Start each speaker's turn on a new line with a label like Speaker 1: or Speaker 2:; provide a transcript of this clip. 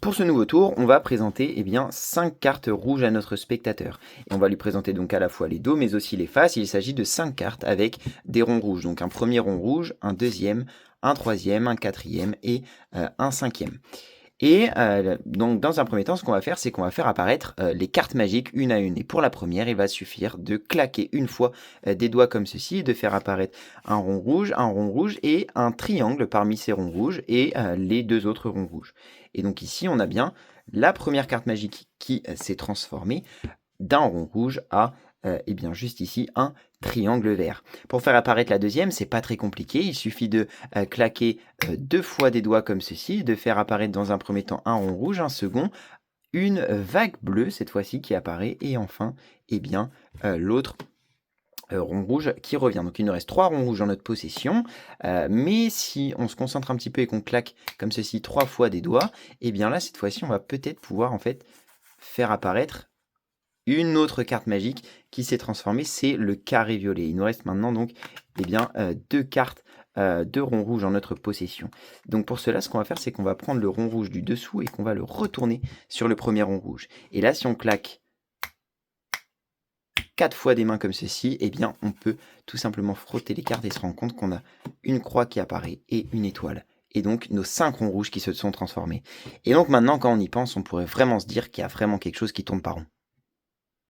Speaker 1: Pour ce nouveau tour, on va présenter 5 cartes rouges à notre spectateur. Et on va lui présenter donc à la fois les dos mais aussi les faces. Il s'agit de 5 cartes avec des ronds rouges. Donc un premier rond rouge, un deuxième, un troisième, un quatrième et un cinquième. Et donc dans un premier temps, ce qu'on va faire, c'est qu'on va faire apparaître les cartes magiques une à une. Et pour la première, il va suffire de claquer une fois des doigts comme ceci, et de faire apparaître un rond rouge et un triangle parmi ces ronds rouges et les deux autres ronds rouges. Et donc ici, on a bien la première carte magique qui s'est transformée d'un rond rouge à juste ici un triangle vert. Pour faire apparaître la deuxième, c'est pas très compliqué, il suffit de claquer 2 fois des doigts comme ceci, de faire apparaître dans un premier temps un rond rouge, un second, une vague bleue cette fois-ci qui apparaît, et enfin l'autre rond rouge qui revient. Donc il nous reste 3 ronds rouges en notre possession, mais si on se concentre un petit peu et qu'on claque comme ceci 3 fois des doigts, et bien là cette fois-ci on va peut-être pouvoir en fait faire apparaître une autre carte magique qui s'est transformée, c'est le carré violet. Il nous reste maintenant donc 2 cartes, 2 ronds rouges en notre possession. Donc pour cela, ce qu'on va faire, c'est qu'on va prendre le rond rouge du dessous et qu'on va le retourner sur le premier rond rouge. Et là, si on claque 4 fois des mains comme ceci, on peut tout simplement frotter les cartes et se rendre compte qu'on a une croix qui apparaît et une étoile. Et donc nos 5 ronds rouges qui se sont transformés. Et donc maintenant, quand on y pense, on pourrait vraiment se dire qu'il y a vraiment quelque chose qui tourne pas rond.